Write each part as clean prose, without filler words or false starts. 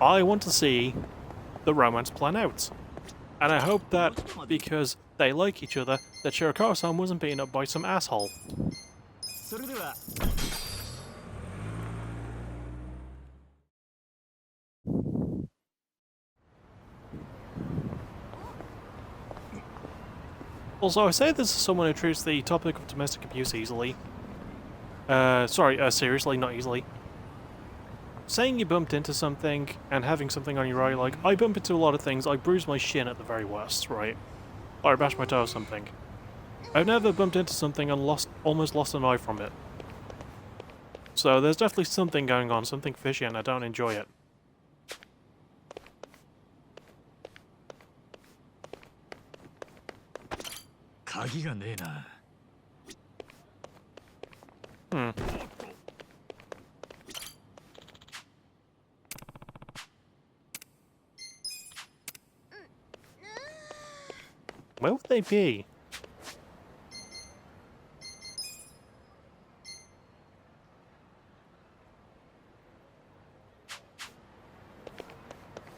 I want to see the romance plan out. And I hope that because they like each other, that Shirakawa-san wasn't beaten up by some asshole. Also, I say this as someone who treats the topic of domestic abuse easily. Seriously, not easily. Saying you bumped into something and having something on your eye, like, I bump into a lot of things, I bruise my shin at the very worst, right? Or I bash my toe or something. I've never bumped into something and almost lost an eye from it. So there's definitely something going on, something fishy, and I don't enjoy it. Hmm. Where would they be?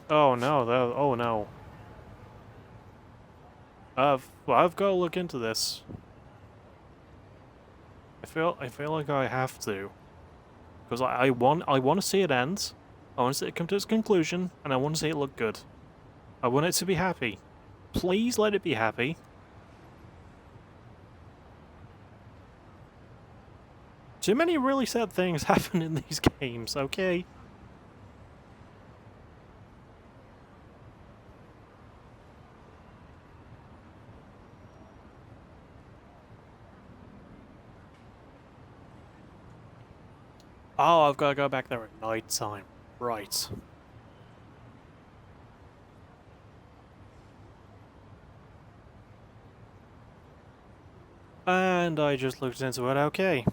Oh no, oh no. I've got to look into this. I feel like I have to. Because I want to see it end. I want to see it come to its conclusion, and I want to see it look good. I want it to be happy. Please let it be happy. Too many really sad things happen in these games, okay? Oh, I've got to go back there at night time. Right. And I just looked into it, okay.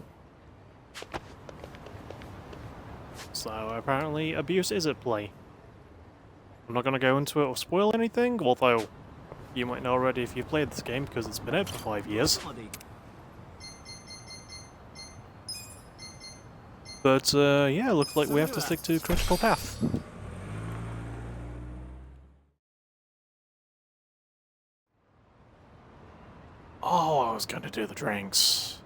So apparently abuse is at play. I'm not going to go into it or spoil anything, although you might know already if you've played this game because it's been out for 5 years. But yeah, looks like we have to stick to critical path. Oh, I was going to do the drinks.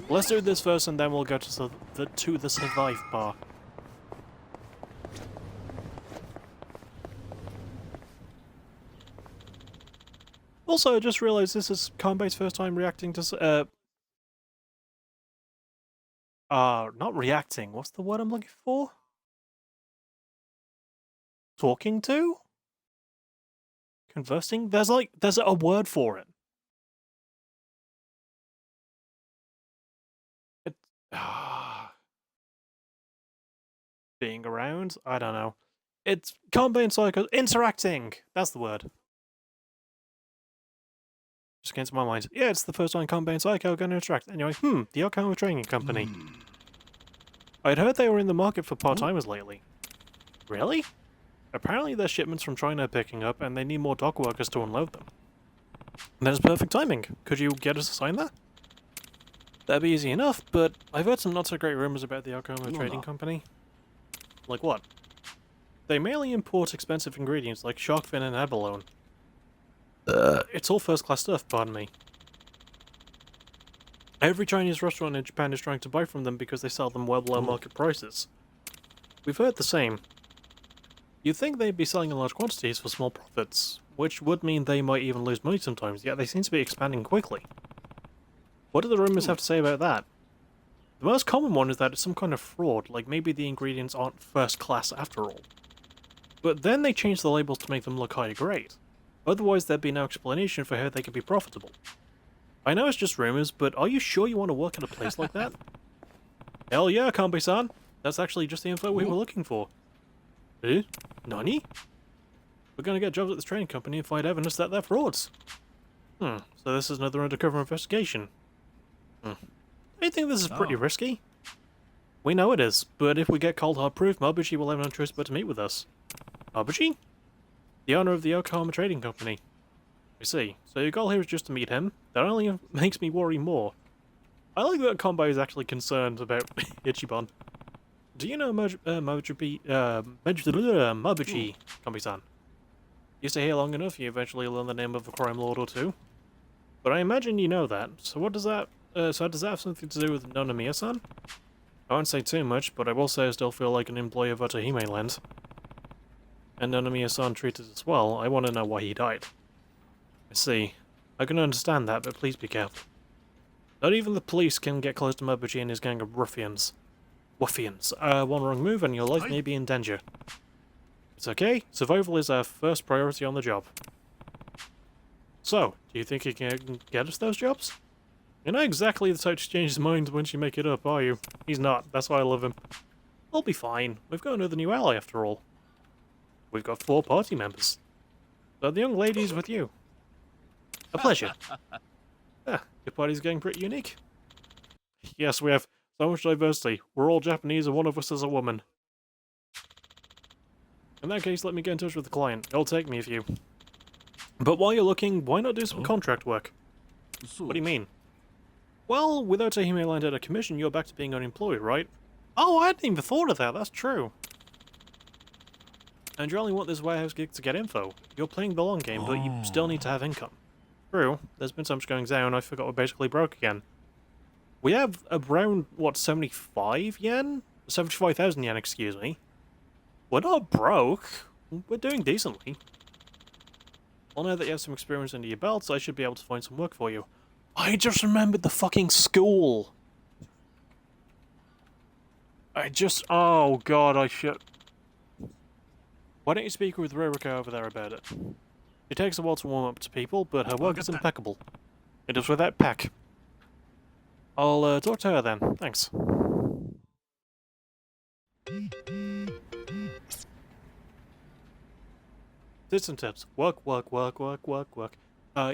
Let's do this first, and then we'll go to the survive bar. Also, I just realized this is Kanbei's first time reacting to not reacting. What's the word I'm looking for? Talking to? Conversing? There's a word for it. Being around? I don't know. It's Kanbei and Psycho interacting! That's the word. Just came to my mind. Yeah, it's the first time Kanbei and Psycho are going to interact. Anyway, the Yokohama Training Company. I'd heard they were in the market for part-timers lately. Really? Apparently their shipments from China are picking up, and they need more dock workers to unload them. And that is perfect timing. Could you get us a sign there? That'd be easy enough, but I've heard some not-so-great rumors about the Yokohama Trading Company. Like what? They mainly import expensive ingredients like shark fin and abalone. It's all first-class stuff, pardon me. Every Chinese restaurant in Japan is trying to buy from them because they sell them well below market prices. We've heard the same. You'd think they'd be selling in large quantities for small profits, which would mean they might even lose money sometimes, yet they seem to be expanding quickly. What do the rumors have to say about that? The most common one is that it's some kind of fraud, like maybe the ingredients aren't first class after all. But then they change the labels to make them look higher grade. Otherwise there'd be no explanation for how they could be profitable. I know it's just rumors, but are you sure you want to work at a place like that? Hell yeah, Kanbei-san! That's actually just the info we were looking for. Eh? Nani? We're gonna get jobs at this training company and find evidence that they're frauds. So this is another undercover investigation. Do you think this is pretty risky? We know it is, but if we get cold hard proof, Mabuchi will have no choice but to meet with us. Mabuchi? The owner of the Yokohama Trading Company. I see. So your goal here is just to meet him? That only makes me worry more. I like that Kanbei is actually concerned about Ichiban. Do you know Mabuchi Kami-san? You stay here long enough, you eventually learn the name of a crime lord or two. But I imagine you know that. So what does that? So does that have something to do with Nonomiya-san? I won't say too much, but I will say I still feel like an employee of Otohime Land. And Nonomiya-san treated us well. I want to know why he died. I see. I can understand that, but please be careful. Not even the police can get close to Mabuchi and his gang of ruffians. One wrong move and your life may be in danger. It's okay. Survival is our first priority on the job. So, do you think he can get us those jobs? You're not exactly the type to change his mind once you make it up, are you? He's not. That's why I love him. We'll be fine. We've got another new ally after all. We've got 4 party members. So the young lady's with you. A pleasure. Your party's getting pretty unique. Yes, we have so much diversity. We're all Japanese and one of us is a woman. In that case, let me get in touch with the client. It'll take me a few. But while you're looking, why not do some contract work? What do you mean? Well, without taking me land at a commission, you're back to being unemployed, right? Oh, I hadn't even thought of that. That's true. And you only want this warehouse gig to get info. You're playing the long game, but you still need to have income. True. There's been so much going down, I forgot we're basically broke again. We have around, what, 75 yen? 75,000 yen, excuse me. We're not broke. We're doing decently. Well, now that you have some experience under your belts, I should be able to find some work for you. I just remembered the fucking school! Oh god, I should... Why don't you speak with Ririka over there about it? It takes a while to warm up to people, but her work is impeccable. It is without peck. I'll talk to her then. Thanks. System tips. Work.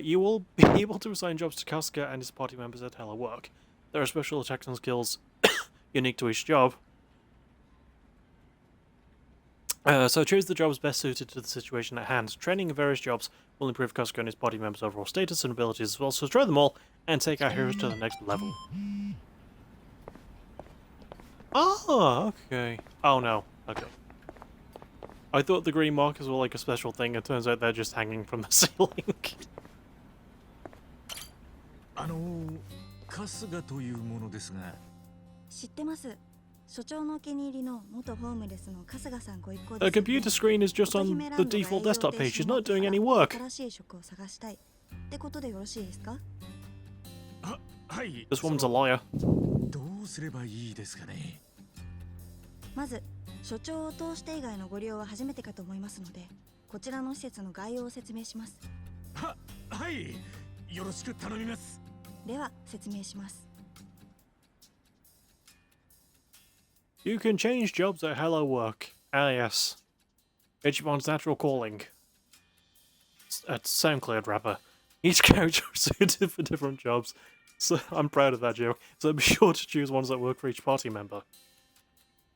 You will be able to assign jobs to Kasuga and his party members at Hello Work. There are special attacks and skills unique to each job. So choose the jobs best suited to the situation at hand. Training in various jobs will improve Kasuga and his party members' overall status and abilities as well, so try them all and take our heroes to the next level. Oh, okay. Oh no, okay. I thought the green markers were like a special thing, it turns out they're just hanging from the ceiling. 春日というものですが。知ってます。所長のお気に入りの元ホームレスの春日さんご一行 The ですよね。 computer screen is just on the default desktop page. She's not doing any work. 新しい職を探したいってことでよろしいですか？はい。 This woman's a liar. どうすればいいですかね。まず所長を通して以外のご利用は初めてかと思いますので、こちらの施設の概要を説明します。はい。よろしく頼みます。では説明します。 You can change jobs at Hello Work. Ah yes. Ichiban's natural calling. At SoundCloud rapper. Each character is suited for different jobs. So I'm proud of that joke. So be sure to choose ones that work for each party member.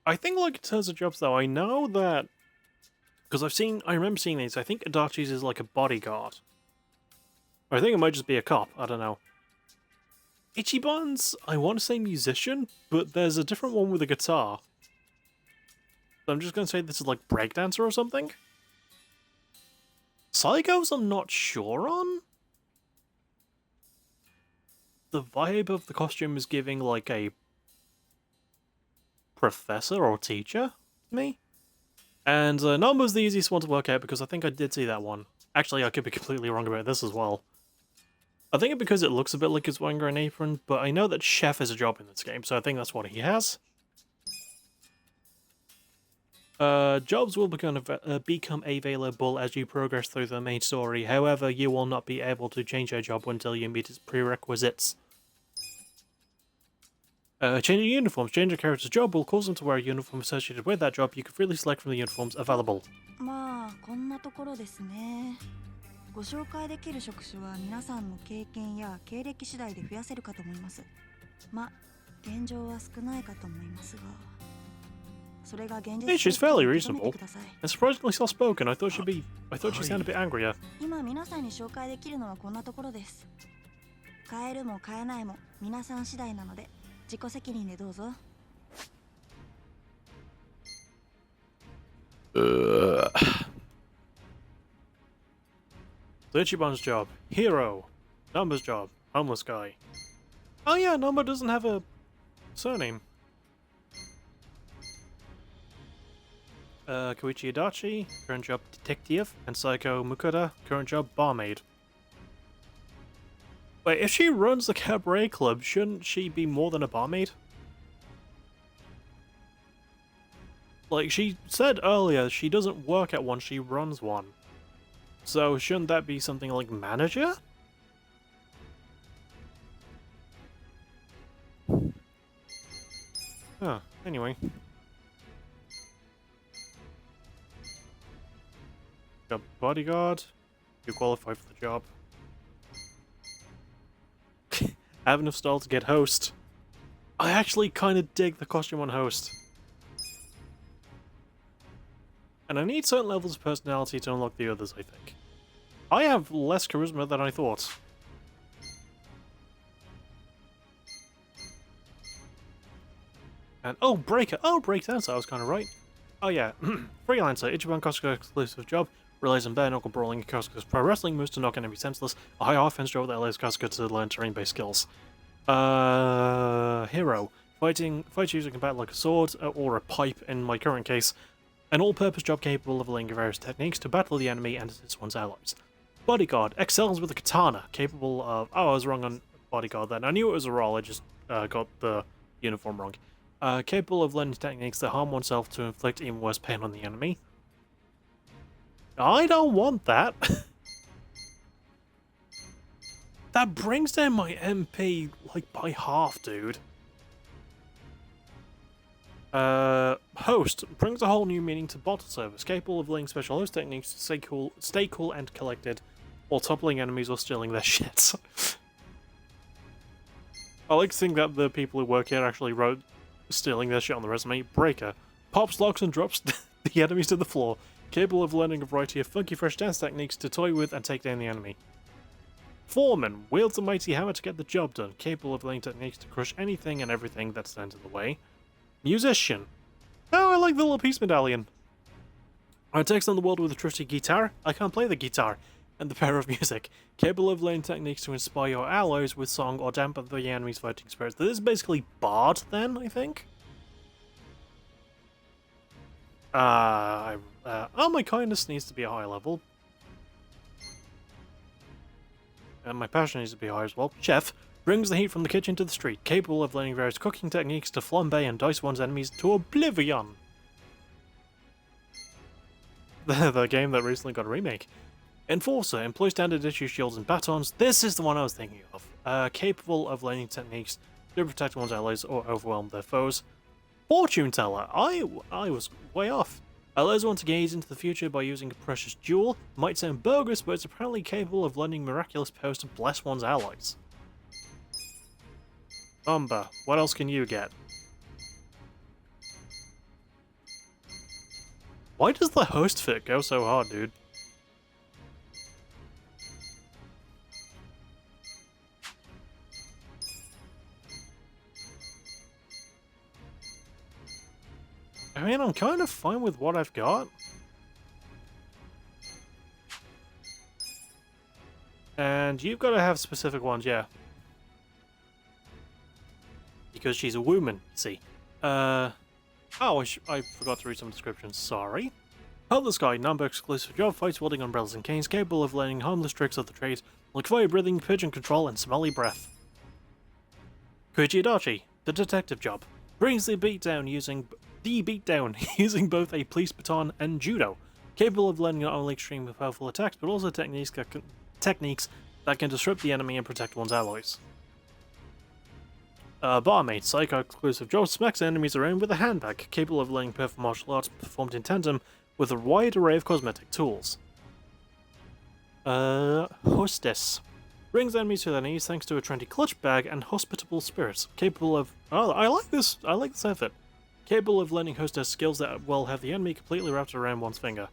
I think like in terms of jobs though, I know that because I remember seeing these, I think Adachi's is like a bodyguard. Or I think it might just be a cop, I don't know. Ichiban's, I want to say musician, but there's a different one with a guitar. So I'm just going to say this is like breakdancer or something. Saigo's I'm not sure on. The vibe of the costume is giving like a professor or teacher to me. And Nambo's the easiest one to work out because I think I did see that one. Actually, I could be completely wrong about this as well. I think it's because it looks a bit like he's wearing an apron, but I know that Chef is a job in this game, so I think that's what he has. Jobs will become available as you progress through the main story. However, you will not be able to change your job until you meet its prerequisites. Changing uniforms. Change a character's job will cause them to wear a uniform associated with that job. You can freely select from the uniforms available. まあこんなところですね。ご紹介できる職種は皆さんの経験や経歴次第で増やせるかと思います。まあ現状は少ないかと思いますが。 Hey, she's fairly reasonable and surprisingly soft-spoken. I thought she sounded a bit angrier. 今皆さんに紹介できるのはこんなところです。変えるも変えないも皆さん次第なので自己責任でどうぞ。So Ichiban's job. Hero. Number's job. Homeless guy. Oh yeah, Number doesn't have a surname. Koichi Adachi, current job detective, and Saiko Mukura, current job barmaid. Wait, if she runs the cabaret club, shouldn't she be more than a barmaid? Like, she said earlier she doesn't work at one, she runs one. So shouldn't that be something like manager? Huh, anyway. Got bodyguard. You qualify for the job. Have enough style to get host. I actually kind of dig the costume on host. And I need certain levels of personality to unlock the others, I think. I have less charisma than I thought. And oh, Breaker! Oh, Breakdance, I was kind of right. Oh yeah, Freelancer, Ichiban Kosuka exclusive job, relies on bare knuckle brawling and Kosuka's pro wrestling moves to knock enemies senseless, a high offense job that allows Kosuka to learn terrain-based skills. Hero, fights using combat like a sword, or a pipe in my current case, an all-purpose job capable of learning various techniques to battle the enemy and assist one's allies. Bodyguard, excels with a katana, capable of... Oh, I was wrong on bodyguard then. I knew it was a role, I just got the uniform wrong. Capable of learning techniques that harm oneself to inflict even worse pain on the enemy. I don't want that. That brings down my MP, like, by half, dude. Host brings a whole new meaning to bottle service, capable of learning special host techniques to stay cool and collected, while toppling enemies or stealing their shit. I like to think that the people who work here actually wrote stealing their shit on the resume. Breaker pops, locks, and drops the enemies to the floor, capable of learning a variety of funky fresh dance techniques to toy with and take down the enemy. Foreman wields a mighty hammer to get the job done, capable of learning techniques to crush anything and everything that stands in the way. Musician. Oh, I like the little peace medallion. I text on the world with a trusty guitar. I can't play the guitar. And the power of music. Capable of learning techniques to inspire your allies with song or dampen the enemy's fighting spirits. This is basically Bard then, I think? Oh, my kindness needs to be a high level. And my passion needs to be high as well. Chef brings the heat from the kitchen to the street, capable of learning various cooking techniques to flambe and dice one's enemies to oblivion. The game that recently got a remake. Enforcer employs standard issue shields and batons. This is the one I was thinking of. Capable of learning techniques to protect one's allies or overwhelm their foes. Fortune teller. I was way off. Allows one to gaze into the future by using a precious jewel. Might sound bogus, but it's apparently capable of lending miraculous powers to bless one's allies. Umber, what else can you get? Why does the host fit go so hard, dude? I mean, I'm kind of fine with what I've got. And you've got to have specific ones, yeah. Because she's a woman, you see. Oh, I forgot to read some descriptions, sorry. Helpless guy, number exclusive job, fights wielding umbrellas and canes, capable of learning harmless tricks of the trade, like fire breathing, pigeon control, and smelly breath. Koichi Adachi, the detective job, brings the beatdown using both a police baton and judo, capable of learning not only extremely powerful attacks, but also techniques that can disrupt the enemy and protect one's allies. Barmaid, Psycho exclusive job, smacks enemies around with a handbag, capable of learning perfect martial arts performed in tandem with a wide array of cosmetic tools. Hostess. Brings enemies to their knees thanks to a trendy clutch bag and hospitable spirits, capable of... Oh, I like this outfit. Capable of learning hostess skills that will have the enemy completely wrapped around one's finger.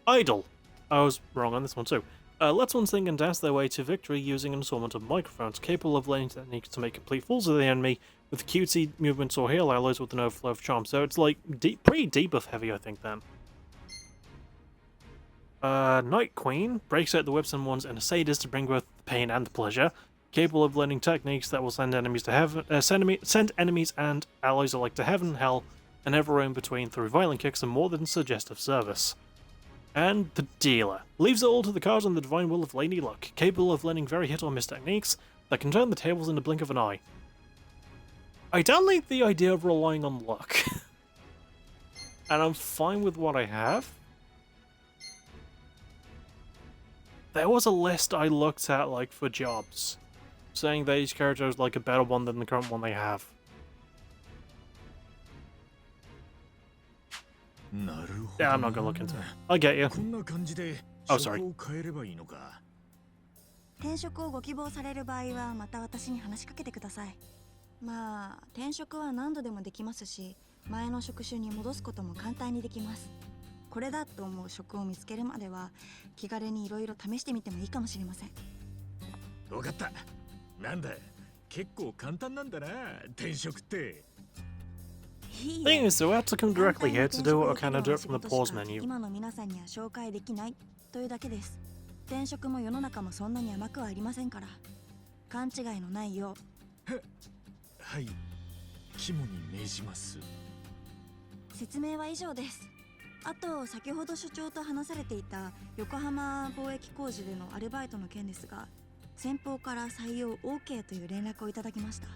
Idol. I was wrong on this one too. Lets one sing and dance their way to victory using an assortment of microphones, capable of learning techniques to make complete fools of the enemy with cutesy movements or heal allies with an overflow of charm. So it's like pretty debuff heavy, I think, then. Night Queen breaks out the whips and wands and a sadist to bring both the pain and the pleasure, capable of learning techniques that will send enemies to heaven, send enemies and allies alike to heaven, hell, and everywhere in between through violent kicks and more than suggestive service. And the Dealer leaves it all to the cards and the divine will of Lady Luck, capable of learning very hit or miss techniques that can turn the tables in the blink of an eye. I don't like the idea of relying on luck, and I'm fine with what I have. There was a list I looked at, like, for jobs, saying that each character is like a better one than the current one they have. なるほど。 Yeah, I'm not gonna look into it. I get you. こんな感じで Oh, sorry. 職を変えればいいのか。転職をご希望される場合はまた私に話しかけてください。まあ転職は何度でもできますし、前の職種に戻すことも簡単にできます。これだと思う職を見つけるまでは気軽にいろいろ試してみてもいいかもしれません。わかった。なんだ、結構簡単なんだな、転職って。いい Thing え is, though, I have to come directly here to do what I can do it from the pause 簡単な転職できるような仕事しか menu. 今の皆さんには紹介できないというだけです。転職も世の中もそんなに甘くはありませんから。勘違いのないよう。はい、肝に銘じます。説明は以上です。あと先ほど所長と話されていた横浜貿易工事でのアルバイトの件ですが、先方から採用 OK という連絡をいただきました。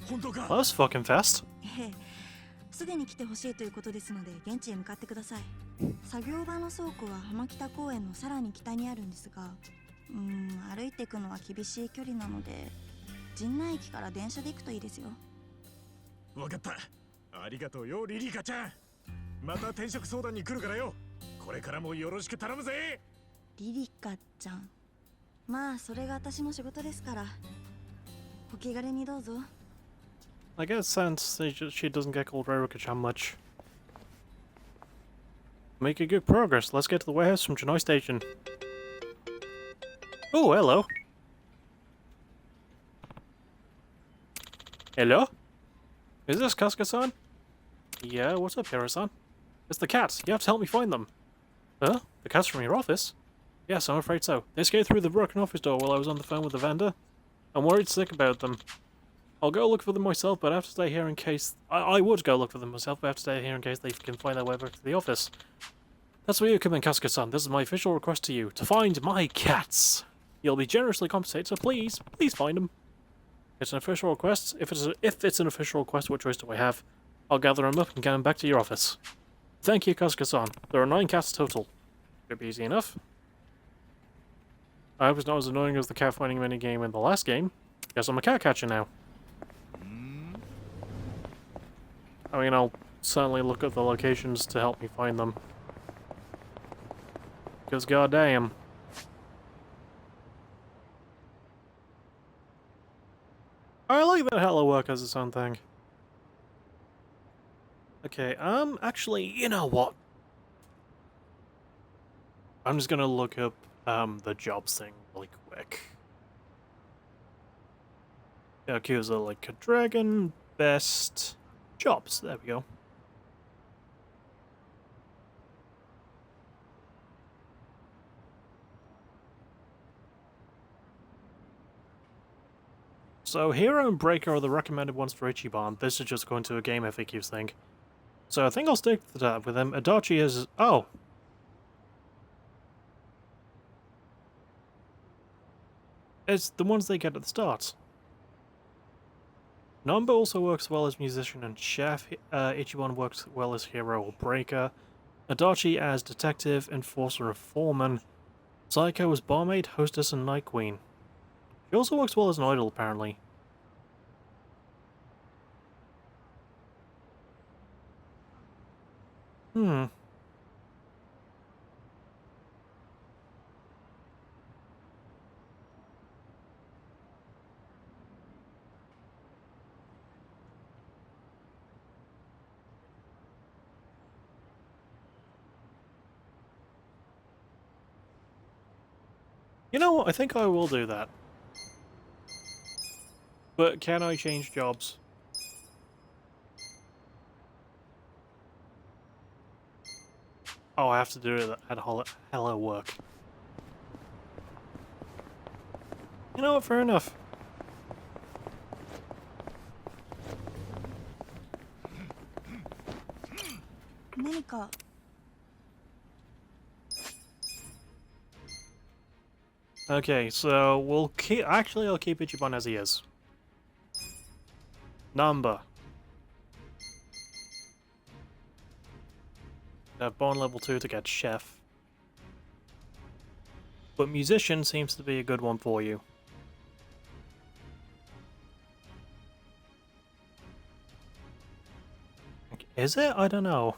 本当か。 Well, that's fucking fast. ええ、すぐに来てほしいということですので現地へ向かってください。作業場の倉庫は浜北公園のさらに北にあるんですが、歩いていくのは厳しい距離なので陣内駅から電車で行くといいですよ。わかった。ありがとうよ、リリカちゃん。また転職相談に来るからよ。これからもよろしく頼むぜ。リリカちゃん、まあそれが私の仕事ですからお気軽にどうぞ。 I get a sense she doesn't get called Rerika-chan much. Making good progress. Let's get to the warehouse from Janoi Station. Oh, hello. Hello? Is this Kasuga-san? Yeah, what's up, Hiro-san? It's the cats. You have to help me find them. Huh? The cats from your office? Yes, I'm afraid so. They escaped through the broken office door while I was on the phone with the vendor. I'm worried sick about them. I'll go look for them myself, but I have to stay here in case... I would go look for them myself, but I have to stay here in case they can find their way back to the office. That's where you come in, Kasuga-san. This is my official request to you, to find my cats. You'll be generously compensated, so please find them. It's an official request. If it's an official request, what choice do I have? I'll gather them up and get them back to your office. Thank you, Kasuga-san. There are 9 cats total. Should be easy enough. I hope it's not as annoying as the cat finding minigame in the last game. Guess I'm a cat catcher now. I mean, I'll certainly look at the locations to help me find them. Because goddamn. I like that Hello Work as its own thing. Okay, actually, you know what? I'm just gonna look up, the jobs thing really quick. Yakuza like a dragon, best jobs, there we go. So Hero and Breaker are the recommended ones for Ichiban. This is just going to a game FAQs thing. So I think I'll stick to that with them. Adachi is... oh! It's the ones they get at the start. Namba also works well as musician and chef. Ichiban works well as hero or breaker. Adachi as detective, enforcer, and foreman. Psycho as barmaid, hostess, and night queen. She also works well as an idol, apparently. Hmm. You know what? I think I will do that. But can I change jobs? Oh, I have to do it at Hello Work. You know what? Fair enough. Okay, so we'll keep. Actually, I'll keep Ichiban as he is. Number. Bone level 2 to get chef. But musician seems to be a good one for you. Is it? I don't know.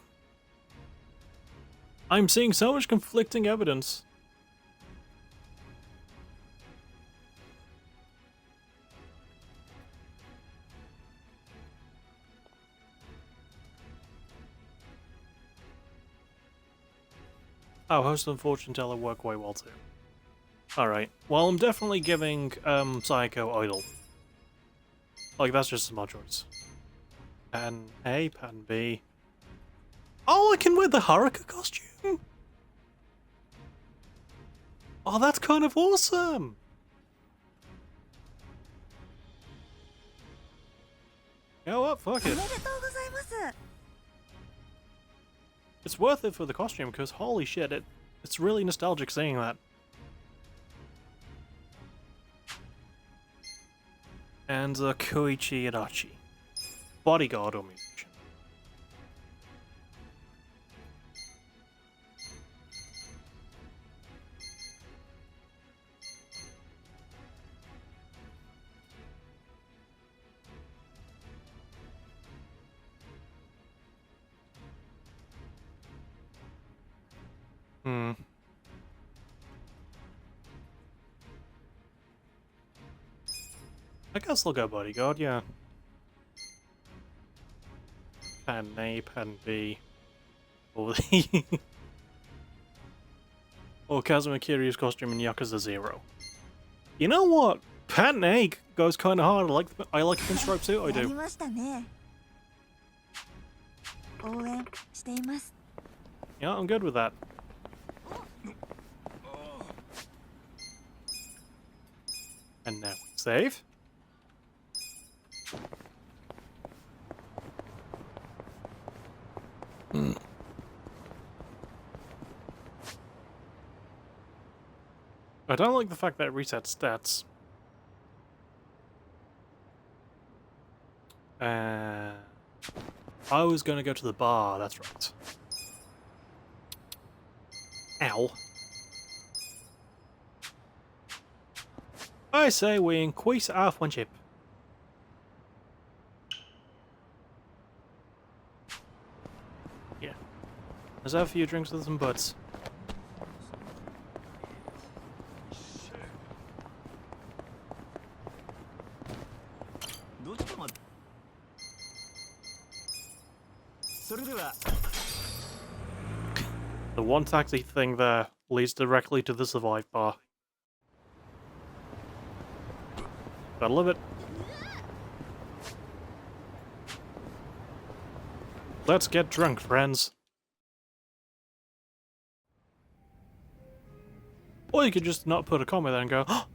I'm seeing so much conflicting evidence. Oh, Host and Fortune Teller work way well too. Alright. Well, I'm definitely giving Psycho Idol. Like, that's just a smart choice. Pattern A, pattern B. Oh, I can wear the Haruka costume! Oh, that's kind of awesome! You know what? Fuck it. It's worth it for the costume, because holy shit, it's really nostalgic seeing that. And Koichi Adachi. Bodyguard or musician. I guess I'll go bodyguard, yeah. Pattern A, pattern B. Or the... or Kazuma Kiryu's costume in Yakuza 0. You know what? Pattern A goes kind of hard. I like the pinstripe suit, I do. Yeah, I'm good with that. And now we save. I don't like the fact that it resets stats. I was going to go to the bar, that's right. Ow. I say we increase our friendship. Yeah. Let's have a few drinks with some buds. The one taxi thing there leads directly to the Survive bar. Gotta love it. Let's get drunk, friends. Or you could just not put a comma there and go, oh!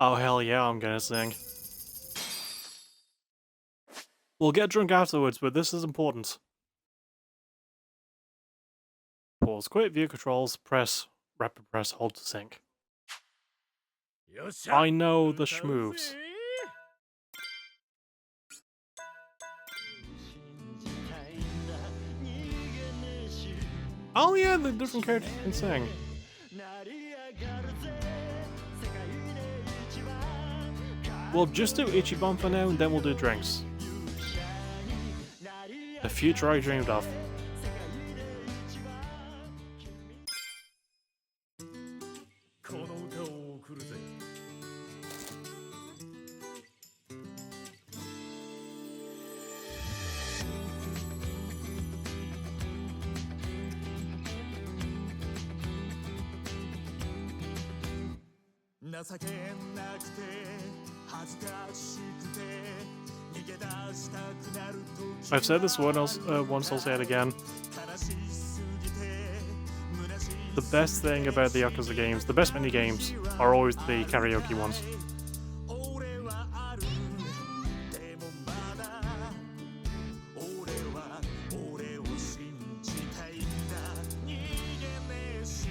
Oh hell yeah, I'm gonna sing. We'll get drunk afterwards, but this is important. Pause, quit, view controls, press, rapid press, hold to sync. I know the schmoves. Oh yeah, the different characters can sing. We'll just do Ichiban for now, and then we'll do drinks. The future I dreamed of. 情けなくて恥ずかしくて逃げ出したくなる時 I've said this once, I'll say it again. 悲しすぎて虚しい The best thing about the Yakuza games, the best mini games, are always the karaoke ones. 俺はあるでもまだ俺は俺を信じたいんだ逃げねえし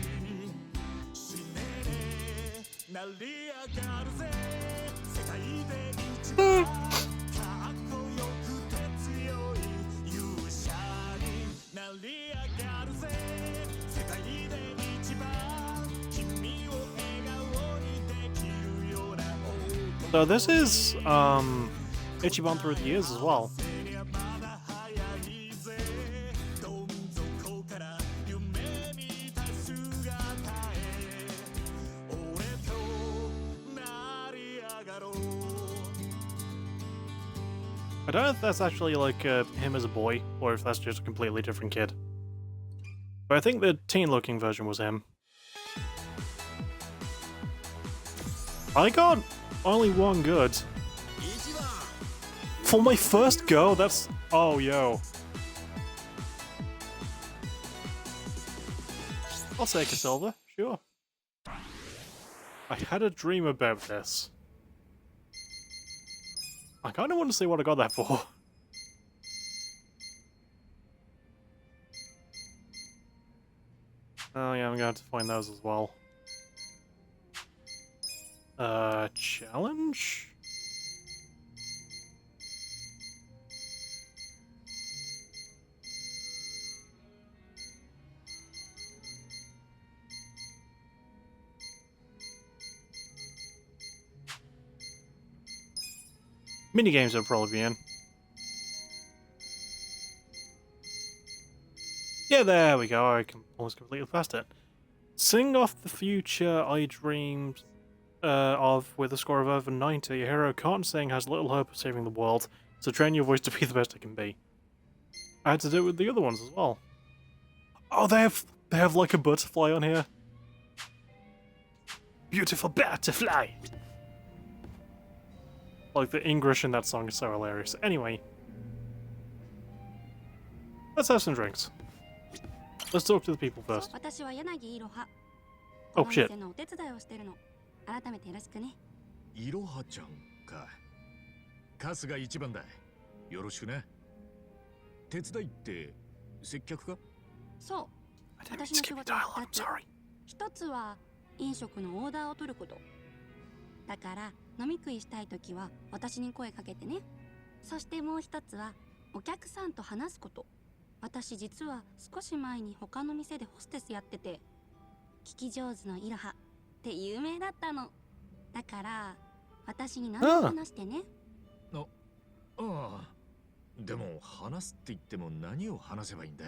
死ねねえ成り上がるぜ世界で一番かっこよくて強い勇者になり上がるぜ世界で一番君を笑顔にできるような So this is Ichiban through the years as well. まだ早いぜどん底から夢見た姿へ俺と成り上がろう I don't know if that's actually like him as a boy, or if that's just a completely different kid. But I think the teen-looking version was him. I got only one good. For my first go, that's... Oh, yo. I'll take a silver, sure. I had a dream about this. I kind of want to see what I got that for. Oh yeah, I'm going to have to find those as well. Challenge? Minigames would probably be in. Yeah, there we go. I can almost completely past it. Sing off the future I dreamed of with a score of over 90. Your hero can't sing, has little hope of saving the world, so train your voice to be the best it can be. I had to do it with the other ones as well. Oh, they have like a butterfly on here. Beautiful butterfly. Like the English in that song is so hilarious. Anyway, let's have some drinks. Let's talk to the people first. 私は柳いろは。 Oh この shit. 店のお手伝いをしてるの。改めてよろしくね。いろはちゃんか春日一番だよろしくね手伝いって接客かそう。 I didn't mean to 私の skip 仕 your 事は dialogue, I'm 2つ。 sorry. 一つは飲食のオーダーを取ること。だから飲み食いしたいときは私に声かけてね。そしてもう一つはお客さんと話すこと。私実は少し前に他の店でホステスやってて、聞き上手のいろはって有名だったの。だから私に何でも話してね。ああでも話すって言っても何を話せばいいんだ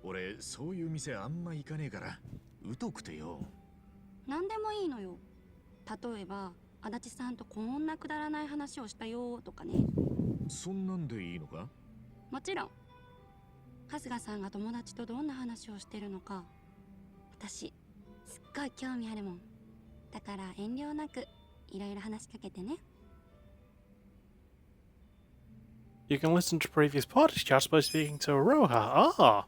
俺そういう店あんま行かねえから疎くてよ何でもいいのよ。例えば足立さんとこんなくだらない話をしたよとかね。そんなんでいいのかもちろん春日さんが友達とどんな話をしてるのか私すっごい興味あるもん。だから遠慮なくいろいろ話しかけてね。 You can listen to previous party chats by speaking to Aroha. Ah.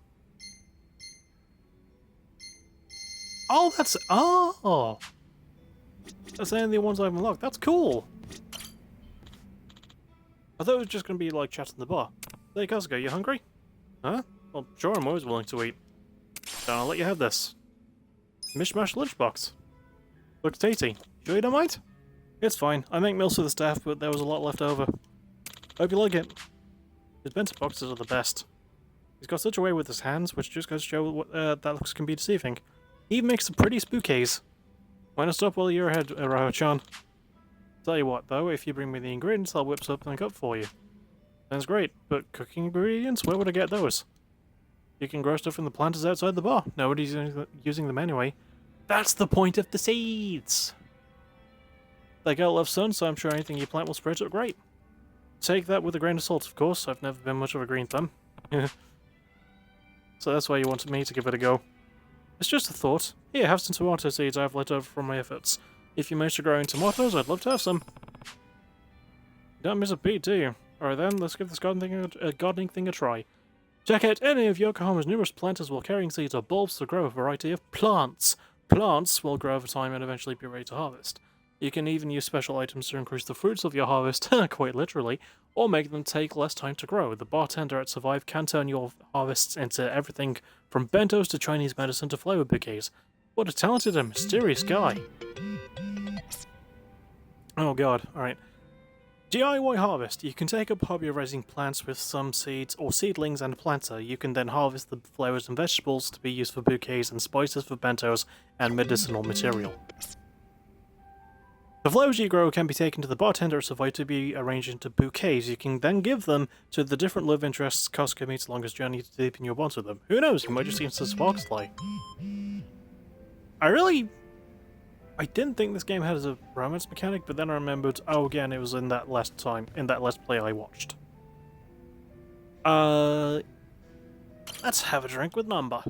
Oh, that's... Oh. That's the only ones I've unlocked. That's cool. I thought it was just going to be like chat in the bar. There, Kazuka, you hungry? Huh? Well, sure, I'm always willing to eat. Then I'll let you have this. Mishmash lunchbox. Looks tasty. Sure you don't mind? It's fine. I make meals for the staff, but there was a lot left over. Hope you like it. His bento boxes are the best. He's got such a way with his hands, which just goes to show what, that looks can be deceiving. He even makes some pretty spookies. Why not stop while you're ahead, Raho-chan? Tell you what, though, if you bring me the ingredients, I'll whip something up for you. Sounds great, but cooking ingredients? Where would I get those? You can grow stuff from the planters outside the bar. Nobody's using them anyway. That's the point of the seeds! They get a lot of sun, so I'm sure anything you plant will sprout up great. Take that with a grain of salt, of course. I've never been much of a green thumb. So that's why you wanted me to give it a go. It's just a thought. Here, have some tomato seeds I've left over from my efforts. If you manage to grow any tomatoes, I'd love to have some. You don't miss a beat, do you? Alright then, let's give this gardening thing a try. Check out any of Yokohama's numerous planters while carrying seeds or bulbs to grow a variety of plants. Plants will grow over time and eventually be ready to harvest. You can even use special items to increase the fruits of your harvest, quite literally, or make them take less time to grow. The bartender at Survive can turn your harvests into everything from bentos to Chinese medicine to flower bouquets. What a talented and mysterious guy. Oh god, alright. DIY harvest. You can take up a hobby of raising plants with some seeds or seedlings and a planter. You can then harvest the flowers and vegetables to be used for bouquets and spices for bentos and medicinal material. The flowers you grow can be taken to the bartender at Survive to be arranged into bouquets. You can then give them to the different love interests Costco meets along his journey to deepen your bonds with them. Who knows, you might just see some sparks fly. I didn't think this game had a romance mechanic, but then I remembered, oh again, it was in that Let's Play I watched. Let's have a drink with Number.